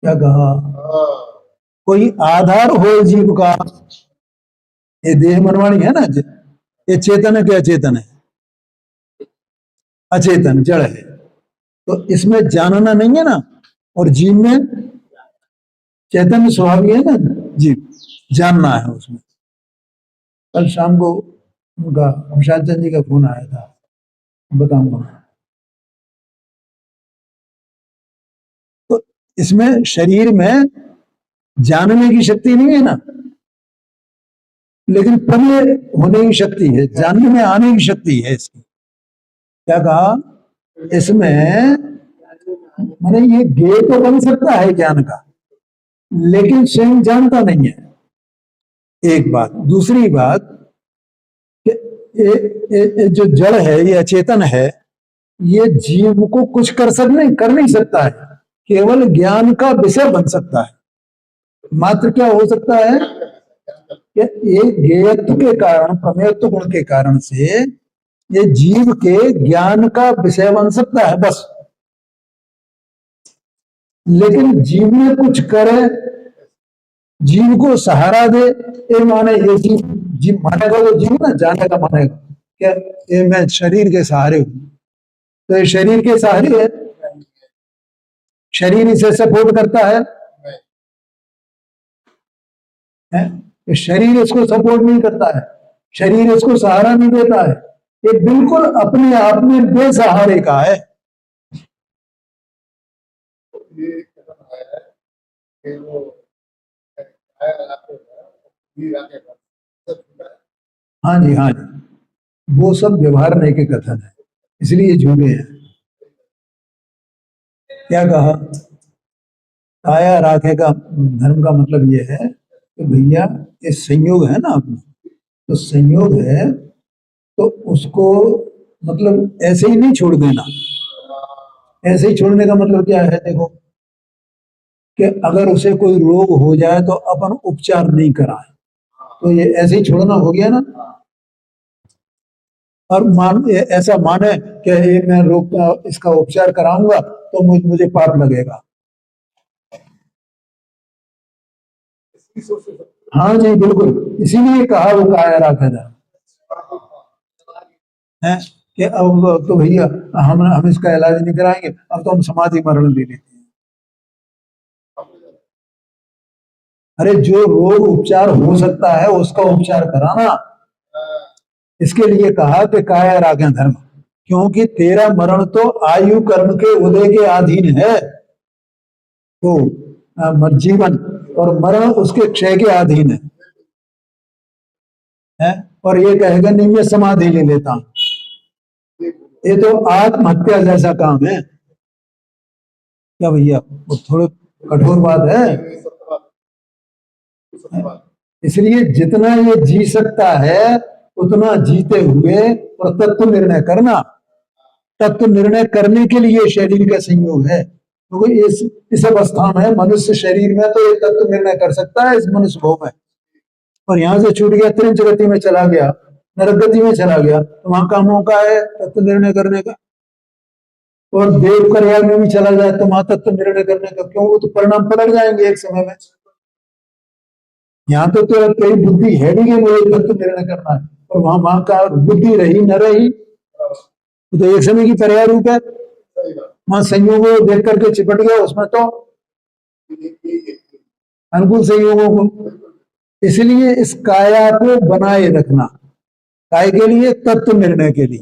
क्या कहा? कोई आधार हो जीव का। ये देह मनवाणी है ना, ये चेतन है कि अचेतन है? अचेतन, जड़ है। तो इसमें जानना नहीं है ना, और जीव में चैतन्य स्वभाव है ना, जीव जानना है उसमें। कल शाम को उनका अभिषाद चंद जी का फोन आया था, बताऊंगा। तो इसमें शरीर में जानने की शक्ति नहीं है ना, लेकिन प्रमेय होने की शक्ति है, जानने में आने की शक्ति है इसकी। क्या कहा? इसमें माने ये ज्ञेय तो बन सकता है ज्ञान का, लेकिन स्वयं जानता नहीं है, एक बात। दूसरी बात, ये जो जड़ है, ये अचेतन है, ये जीव को कुछ कर नहीं सकता है, केवल ज्ञान का विषय बन सकता है। मात्र क्या हो सकता है कि एक ज्ञेयत्व के कारण, प्रमेयत्व गुण के कारण से ये जीव के ज्ञान का विषय बन सकता है बस। लेकिन जीव में कुछ करे, जीव को सहारा दे, ये माने ये जीव मानेगा, तो जीव ना जाने का मानेगा क्या ये मैं शरीर के सहारे हूं, तो ये शरीर के सहारे है, शरीर इसे सपोर्ट करता है, ये शरीर इसको सपोर्ट नहीं करता है, शरीर इसको सहारा नहीं देता है, ये बिल्कुल अपने आप में बेसहारे का है। हाँ जी, हाँ जी, वो सब व्यवहार नहीं के कथन है, इसलिए झूठे हैं। क्या कहा? काया राखे का धर्म का मतलब ये है कि भैया ये संयोग है ना अपना, तो संयोग है तो उसको मतलब ऐसे ही नहीं छोड़ देना। ऐसे ही छोड़ने का मतलब क्या है? देखो कि अगर उसे कोई रोग हो जाए तो अपन उपचार नहीं कराए, तो ये ऐसे ही छोड़ना हो गया ना। और ऐसा माने कि ये मैं रोग का इसका उपचार कराऊंगा तो मुझे पाप लगेगा। हाँ जी बिल्कुल, इसीलिए कहा वो काया राखे धर्म है कि अब तो भैया हम इसका इलाज नहीं कराएंगे, अब तो हम समाधि मरण दे देते हैं। अरे जो रोग उपचार हो सकता है उसका उपचार कराना, इसके लिए कहा कि काया राखे धर्म, क्योंकि तेरा मरण तो आयु कर्म के उदय के अधीन है, तो जीवन और मरण उसके क्षय के अधीन है। और ये कहेगा नहीं मैं समाधि ले लेता हूं, ये तो आत्महत्या जैसा काम है। क्या भैया वो थोड़े कठोर बात है? इसलिए जितना ये जी सकता है उतना जीते हुए और तत्व निर्णय करना, तत्व निर्णय करने के लिए शरीर का संयोग है। तो इस अवस्था में मनुष्य शरीर में तो ये तत्व निर्णय कर सकता है इस मनुष्य भोग में, और यहां से छूट गया, त्रिंच गति में चला गया, नरक गति में चला गया, तो वहां का मौका है तत्व निर्णय करने का। और देव कल्याण में भी चला जाए तो वहां तत्व निर्णय करने का, क्यों? वो तो परिणाम पलट जाएंगे एक समय में। यहाँ तो कई बुद्धि है भी कि मुझे तत्व निर्णय करना है, और वहां वहां का बुद्धि रही न रही तो एक समय की पर्याय रूप है। वहां संयोगों को देख करके चिपट गया उसमें, तो अनुकूल संयोगों को। इसलिए इस काया को बनाए रखना, काय के लिए? तत्व निर्णय के लिए।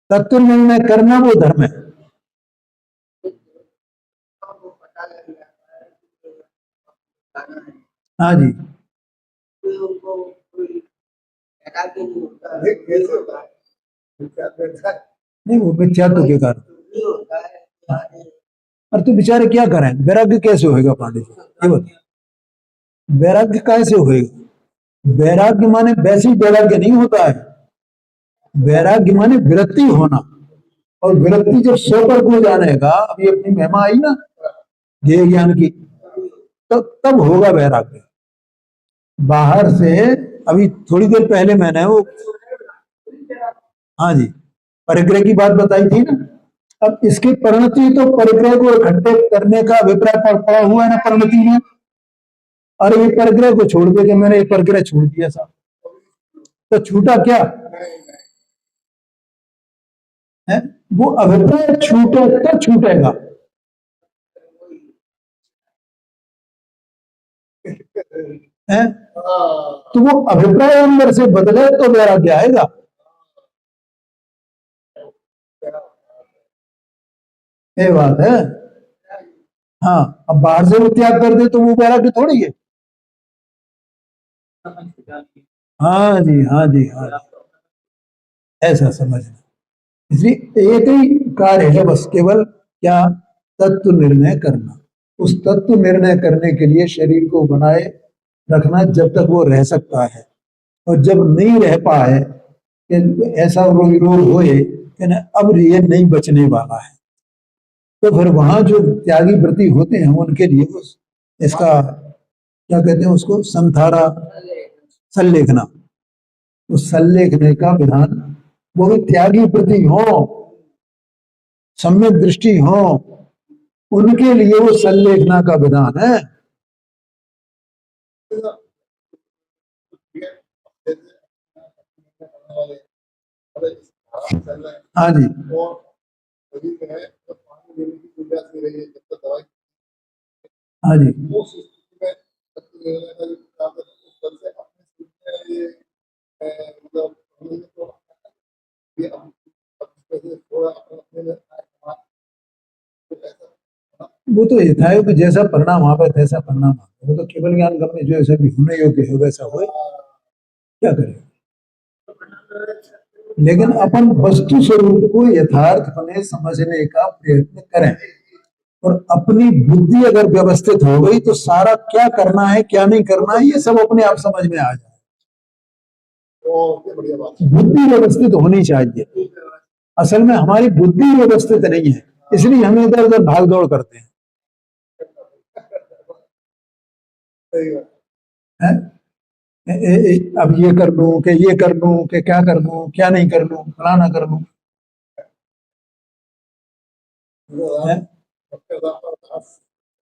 तत्व निर्णय करना वो धर्म है। हाँ जी, नहीं वो मिथ्यात्व के कारण। और तो बेचारे क्या करें, वैराग्य कैसे होएगा पांडे जी, ये बता, वैराग्य कैसे होएगा? वैराग्य माने वैसी वैराग्य नहीं होता है, वैराग्य माने विरक्ति होना, और विरक्ति जब सो पर को जानेगा, अभी अपनी महिमा आई ना ध्येय ज्ञान की, तो तब होगा वैराग्य। बाहर से अभी थोड़ी देर पहले मैंने वो, हाँ जी, परिग्रह की बात बताई थी ना। अब इसकी परिणति तो परिग्रह को इकट्ठे करने का अभिप्राय पड़ा हुआ है ना परिणति में, और ये परिग्रह को छोड़ दे के मैंने ये परिग्रह छोड़ दिया साहब, तो छूटा क्या है? वो अभिप्राय छूटे तो छूटेगा। है तो वो अभिप्राय अंदर से बदले तो वैराग्य आएगा। ये बात है। हाँ, अब बाहर से वो त्याग कर दे तो वो वैराग्य थोड़ी है। हाँ जी, हाँ जी, हाँ जी, ऐसा समझना। इसलिए एक ही कार्य है बस, केवल क्या? तत्व निर्णय करना। उस तत्व निर्णय करने के लिए शरीर को बनाए रखना जब तक वो रह सकता है, और जब नहीं रह पाए कि ऐसा रोग होए कि अब ये नहीं बचने वाला है, तो फिर वहां जो त्यागी व्रती होते हैं उनके लिए इसका क्या कहते हैं उसको, संथारा, संलेखना। तो संलेखने का विधान, वो भी त्यागी प्रति हो, सम्यक दृष्टि हो, उनके लिए वो संलेखना का विधान है। हाँ जी, हाँ जी, वो तो यथा है कि जैसा परिणाम वहां पर तैसा परिणाम आता है। वो तो केवल ज्ञान गम्य जो ऐसा भी होने योग्य है वैसा हो, क्या करें। लेकिन अपन वस्तु स्वरूप को यथार्थ में समझने का प्रयत्न करें, और अपनी बुद्धि अगर व्यवस्थित हो गई तो सारा क्या करना है क्या नहीं करना है ये सब अपने आप समझ में आ जाए। बुद्धि व्यवस्थित होनी चाहिए। असल में हमारी बुद्धि व्यवस्थित नहीं है, इसलिए हम इधर उधर भाग दौड़ करते हैं। अब ये कर लूं कि ये कर लूं कि क्या कर लूं, क्या नहीं कर लूं, फलाना कर लूं।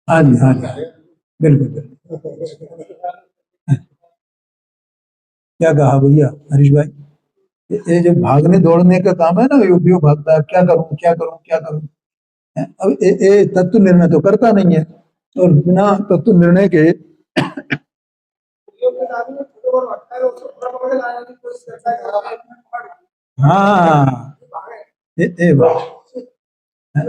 हाँ जी, हाँ जी, बिल्कुल बिल्कुल। क्या कहा भैया हरीश भाई, ये जो भागने दौड़ने का काम है ना, यूपीओ भागता है, क्या करूं क्या करूं क्या करूं। अब ये तत्व निर्णय तो करता नहीं है, और बिना तत्व निर्णय के हाँ, ये बात है।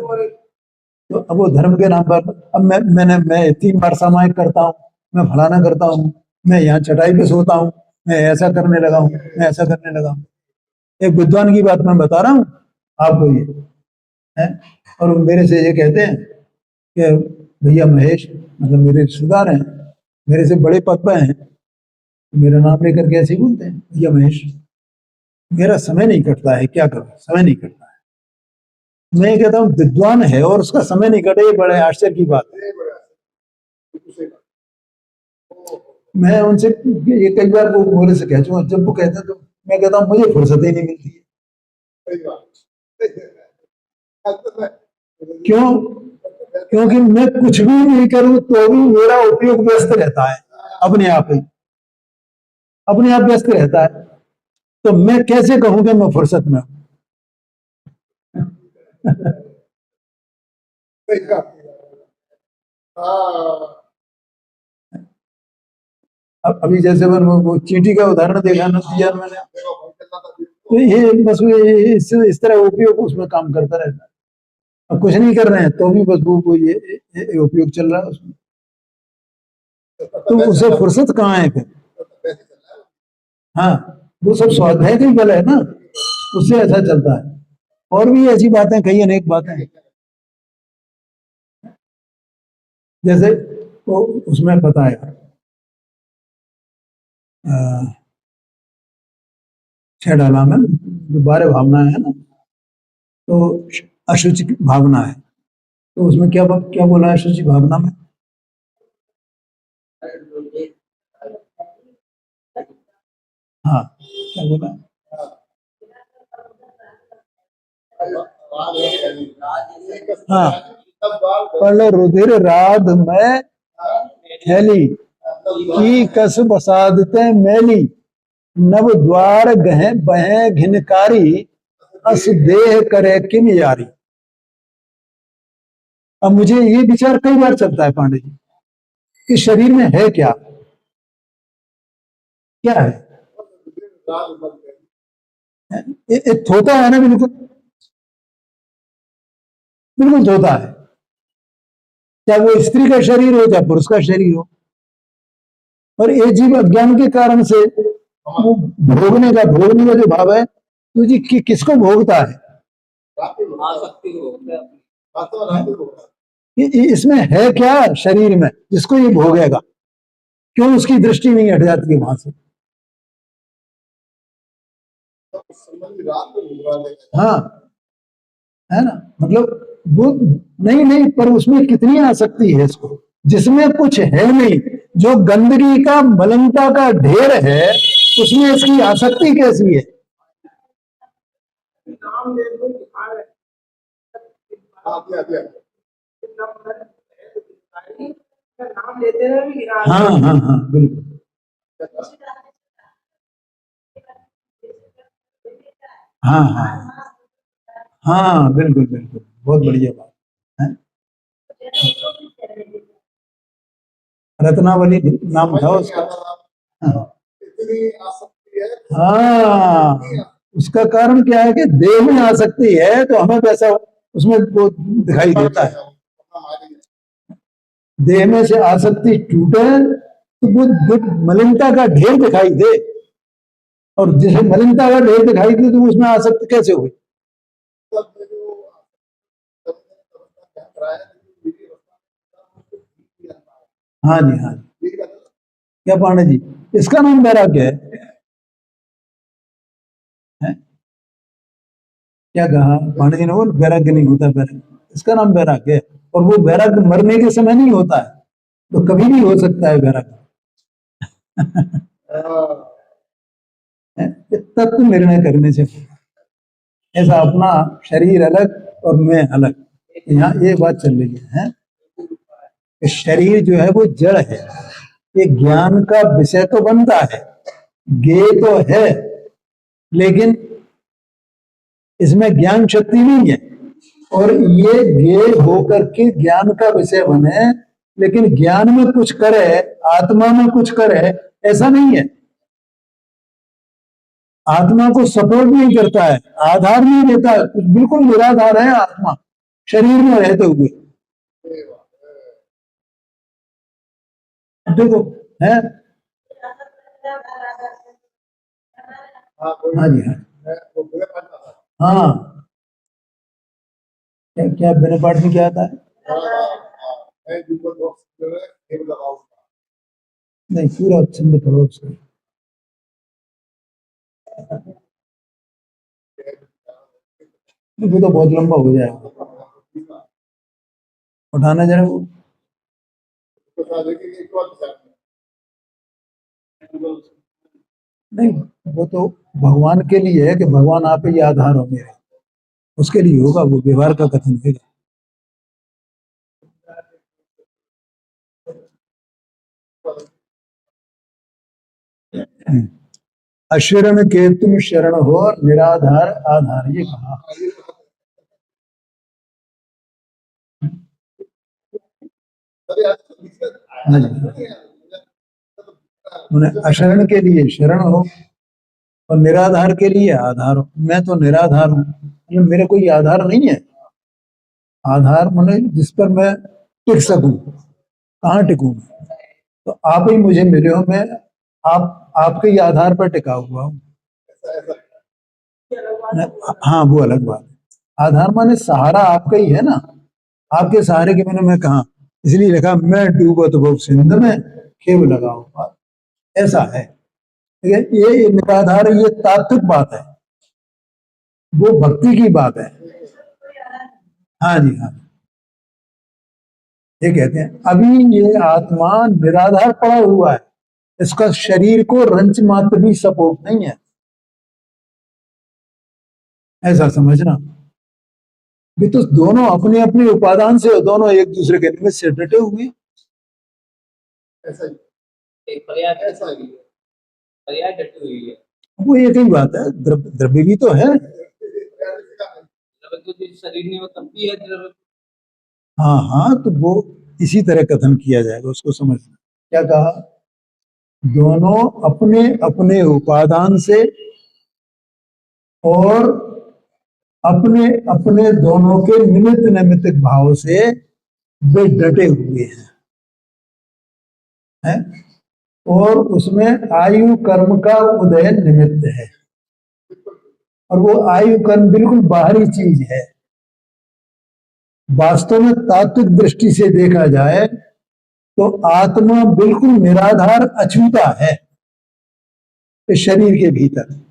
तो अब वो धर्म के नाम पर, अब मैं 3 बार सामायिक करता हूँ, मैं फलाना करता हूँ, मैं यहाँ चटाई पे सोता हूँ, मैं ऐसा करने लगा हूँ, मैं ऐसा करने लगा हूँ। एक विद्वान की बात मैं बता रहा हूँ आपको, ये है। और वो मेरे से ये कहते हैं कि भैया महेश, मतलब मेरे रिश्तेदार हैं, मेरे से बड़े पद पे हैं, मेरा नाम लेकर के ऐसे ही बोलते हैं, भैया महेश मेरा समय नहीं कटता है, क्या करूं, समय नहीं कटता है। मैं कहता हूँ विद्वान है और उसका समय नहीं कटे, ये बड़े आश्चर्य की बात है। मैं उनसे ये कई बार वो मेरे से कह चुका, जब वो कहते हैं तो मैं कहता हूँ मुझे फुर्सत ही नहीं मिलती है। क्यों? क्योंकि मैं कुछ भी नहीं करूं तो भी मेरा उपयोग व्यस्त रहता है, अपने आप ही अपने आप व्यस्त रहता है। तो मैं कैसे कहूं कि मैं फुर्सत में हूं। अब अभी जैसे मैंने वो चींटी का उदाहरण देखा ना, दिया मैंने, तो ये बस इस तरह उपयोग उसमें काम करता रहता है। अब कुछ नहीं कर रहे हैं तो भी बस वो ये उपयोग चल रहा है उसमें, तो उसे फुर्सत कहाँ है फिर। हाँ, वो सब स्वाध्याय का ही बल है ना, उससे ऐसा चलता है। और भी ऐसी बातें कई, अनेक बातें, जैसे वो उसमें बताया छह डाला में जो 12 भावनाएं है ना, तो अशुचि भावना है, तो उसमें क्या बोला है अशुचि भावना में। हाँ, क्या बोला। हाँ, पढ़ लो, रुधिर राध में थैली की कस बसादते मैली, नव द्वार गहे बहे घिनकारी, अस देह करे किम यारी। अब मुझे ये विचार कई बार चलता है पांडे जी, कि शरीर में है क्या, क्या है। ये थोता है ना, बिल्कुल बिल्कुल धोता है, चाहे वो स्त्री का शरीर हो चाहे पुरुष का शरीर हो। और ये जीव अज्ञान के कारण से वो भोगने का जो भाव है, तो जी किसको भोगता है। इसमें है क्या शरीर में जिसको ये भोगेगा, क्यों उसकी दृष्टि नहीं हट जाती है वहां से। हाँ, है ना, मतलब वो नहीं नहीं, पर उसमें कितनी आसक्ति है इसको। जिसमें कुछ है नहीं, जो गंदगी का मलिनता का ढेर है, उसमें इसकी आसक्ति कैसी है? नाम ले लो दिखा रहे नाम लेते रहे भी गिरा हाँ हाँ हाँ बिल्कुल। हाँ हाँ हाँ बिल्कुल बिल्कुल, बहुत बढ़िया बात है। रत्नावली नाम था उसका। हाँ हाँ, उसका कारण क्या है कि देह में आसक्ति है, तो हमें वैसा उसमें वो दिखाई देता है। देह में से आसक्ति टूटे तो वो मलिनता का ढेर दिखाई दे, और जिसे मलिनता का ढेर दिखाई दे तो उसमें आसक्ति कैसे हुई? हाँ जी हाँ जी। क्या पांडे जी, इसका नाम वैराग्य है? क्या कहा पांडे जी ने? बोल वैराग्य नहीं होता वैराग्य, इसका नाम वैराग्य है। और वो वैराग्य मरने के समय नहीं होता है, तो कभी भी हो सकता है वैराग्य। तत्व निर्णय करने से, ऐसा अपना शरीर अलग और मैं अलग, यहाँ ये बात चल रही है कि शरीर जो है वो जड़ है, ये ज्ञान का विषय तो बनता है, ज्ञेय तो है, लेकिन इसमें ज्ञान शक्ति नहीं है। और ये ज्ञेय होकर के ज्ञान का विषय बने, लेकिन ज्ञान में कुछ करे, आत्मा में कुछ करे, ऐसा नहीं है। आत्मा को सपोर्ट नहीं करता है, आधार नहीं देता है, बिल्कुल निराधार है आत्मा शरीर में रहते हुए। देखो है। हाँ जी हाँ हाँ। क्या क्या बिना पाठ में क्या आता है? नहीं, पूरा छंद पढ़ो उसका। वो तो बहुत लंबा हो जाएगा, उठाना जरा वो। नहीं, वो तो भगवान के लिए है कि भगवान आप ही आधार हो मेरे, उसके लिए होगा, वो व्यवहार का कथन होगा। अशरण के तुम शरण हो, निराधार आधार, ये कहा। हाँ जी, उन्हें अशरण के लिए शरण हो और निराधार के लिए आधार हो। मैं तो निराधार हूँ, मतलब मेरे कोई आधार नहीं है। आधार माने जिस पर मैं टिक सकूं, कहाँ टिकूं? तो आप ही मुझे मिले हो, मैं आपके ही आधार पर टिका हुआ हूँ। हाँ, वो अलग बात है। आधार माने सहारा आपका ही है ना, आपके सहारे के बिना मैं कहा, इसलिए लिखा मैं डूबत बहु सिंध में खेव लगाऊंगा, ऐसा है। ठीक है, ये निराधार, ये तात्विक बात है, वो भक्ति की बात है। हाँ जी हाँ, ये कहते हैं अभी ये आत्मा निराधार पड़ा हुआ है, इसका शरीर को रंच मात्र भी सपोर्ट नहीं है, ऐसा समझना। भी तो दोनों अपने अपने उपादान से, दोनों एक दूसरे के निमित्त से डटे हुए। ऐसा ही एक पर्याय, ऐसा ही पर्याय डटी हुई है, वो एक ही बात है, द्रव्य भी तो है, द्रव्य तो शरीर में तब भी है द्रव्य। हाँ हाँ, तो वो इसी तरह कथन किया जाएगा, उसको समझना। क्या कहा? दोनों अपने अपने उपादान से और अपने अपने दोनों के निमित्त नैमित्तिक भाव से वे डटे हुए हैं, और उसमें आयु कर्म का उदय निमित्त है, और वो आयु कर्म बिल्कुल बाहरी चीज है। वास्तव में तात्विक दृष्टि से देखा जाए तो आत्मा बिल्कुल निराधार अछूता है इस शरीर के भीतर।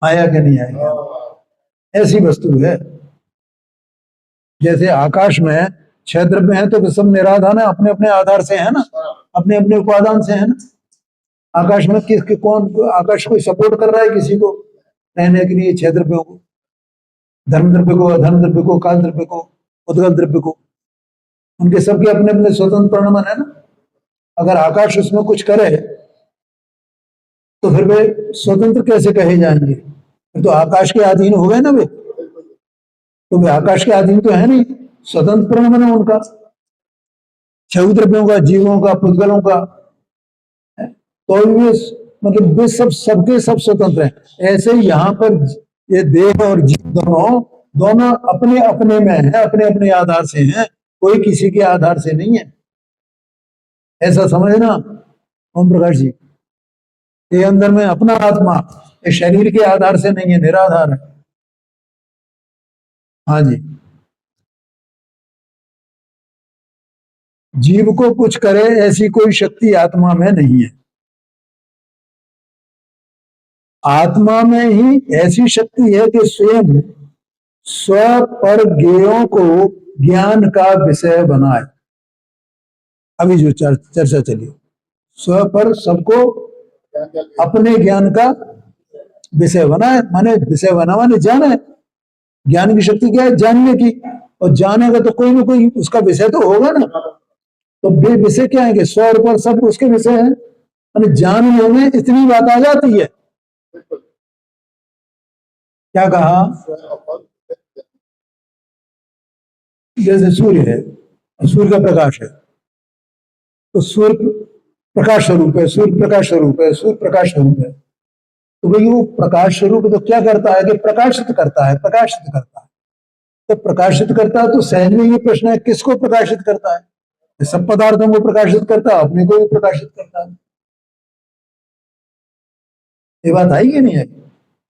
आया कि नहीं आया? ऐसी वस्तु है। जैसे आकाश में 6 द्रव्य हैं तो वे सब निराधार है, अपने अपने आधार से है ना, अपने अपने उपादान से है ना। आकाश में कौन आकाश को सपोर्ट कर रहा है किसी को रहने के लिए? 6 द्रव्यों को, धर्म द्रव्य को, अधर्म द्रव्य को, काल द्रव्य को, उद्गल द्रव्य को, उनके सबके अपने अपने स्वतंत्र परिणाम है ना। अगर आकाश उसमें कुछ करे तो फिर वे स्वतंत्र कैसे कहे जाएंगे? फिर तो आकाश के अधीन हो गए ना वे, तो वे आकाश के अधीन तो है नहीं, स्वतंत्र परिणाम है उनका, 6 द्रव्यों का, जीवों का, पुद्गलों का, तो ये मतलब वे सब सबके सब स्वतंत्र हैं। ऐसे ही यहाँ पर ये देह और जीव दोनों दोनों अपने अपने में है, अपने अपने आधार से हैं, कोई किसी के आधार से नहीं है, ऐसा समझना ओम प्रकाश जी। ये अंदर में अपना आत्मा ये शरीर के आधार से नहीं है, निराधार है। हाँ जी, जीव को कुछ करे ऐसी कोई शक्ति आत्मा में नहीं है। आत्मा में ही ऐसी शक्ति है कि स्वयं स्व पर ज्ञेयों को ज्ञान का विषय बनाए। अभी जो चर्चा चली, स्व पर सबको अपने ज्ञान का विषय बनाए, माने विषय बना माने जाने। ज्ञान की शक्ति क्या है? जानने की, और जानेगा तो कोई ना कोई उसका विषय तो होगा ना। तो वे विषय क्या है कि स्व और पर सब उसके विषय है, माने जानने में इतनी बात आ जाती है। क्या कहा? जैसे सूर्य है, सूर्य का प्रकाश है, तो सूर्य प्रकाश स्वरूप है, सूर्य प्रकाश स्वरूप है, सूर्य प्रकाश स्वरूप है। तो भाई वो प्रकाश स्वरूप तो क्या करता है कि प्रकाशित करता है, प्रकाशित करता है। तो प्रकाशित करता है तो सहज में ये प्रश्न है किसको प्रकाशित करता है? सब पदार्थों को प्रकाशित करता है, अपने को भी प्रकाशित करता है। ये बात आई कि नहीं आई?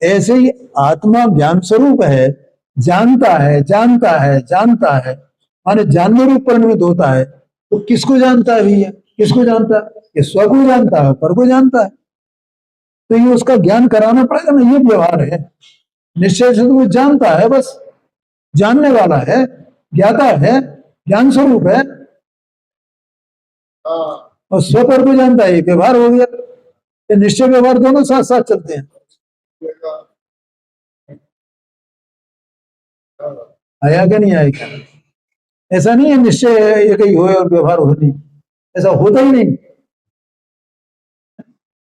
ऐसे ही आत्मा ज्ञान स्वरूप है, जानता है, जानता है, जानता है, माने जानने रूप परिणमित होता है। तो किसको जानता है भैया? किसको जानता है? ये स्व को जानता है, पर को जानता है। तो ये उसका ज्ञान कराना पड़ेगा ना, ये व्यवहार है। निश्चय से तो वो जानता है, बस जानने वाला है, ज्ञाता है, ज्ञान स्वरूप है, और स्व पर को जानता है, व्यवहार हो गया। ये निश्चय व्यवहार दोनों साथ साथ चलते हैं। आया क्या नहीं आएगा? ऐसा नहीं है निश्चय एक ही हो और व्यवहार हो नहीं, ऐसा होता ही नहीं।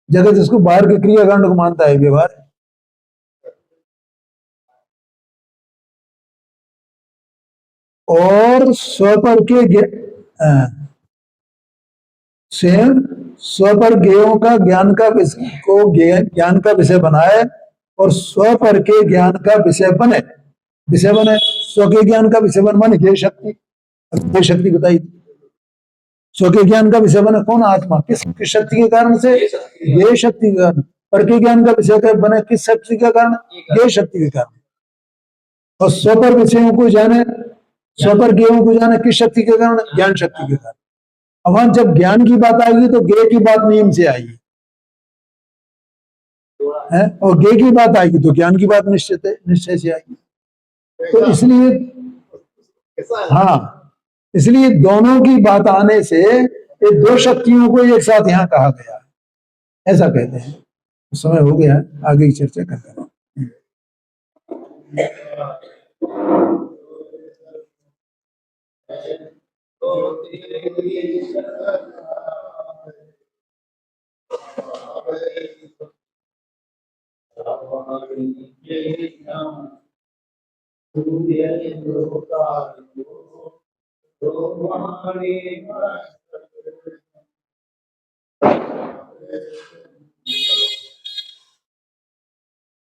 जगत इसको बाहर के क्रियाकांड को मानता है व्यवहार। और स्व पर के स्वयं स्व पर ज्ञेयों का ज्ञान का को ज्ञान का विषय बनाए, और स्व पर के ज्ञान का विषय बने, विषय बने स्व के ज्ञान का विषय बन माने ज्ञेय शक्ति। ज्ञेय शक्ति बताई, स्व के ज्ञान का विषय बने कौन? आत्मा। किस शक्ति के कारण से? ज्ञेय शक्ति के कारण। पर के ज्ञान का विषय बने किस शक्ति के कारण? ज्ञेय शक्ति के कारण। और स्व पर विषयों को जाने, स्व पर ज्ञेयों को जाने किस शक्ति के कारण? ज्ञान शक्ति के कारण। अब वहां जब ज्ञान की बात आएगी तो ज्ञेय की बात नियम से आएगी है, और ज्ञेय की बात आएगी तो ज्ञान की बात निश्चय से आएगी। तो इसलिए हाँ, इसलिए दोनों की बात आने से ये दो शक्तियों को एक साथ यहाँ कहा गया है, ऐसा कहते हैं। समय हो गया है, आगे की चर्चा करते हैं।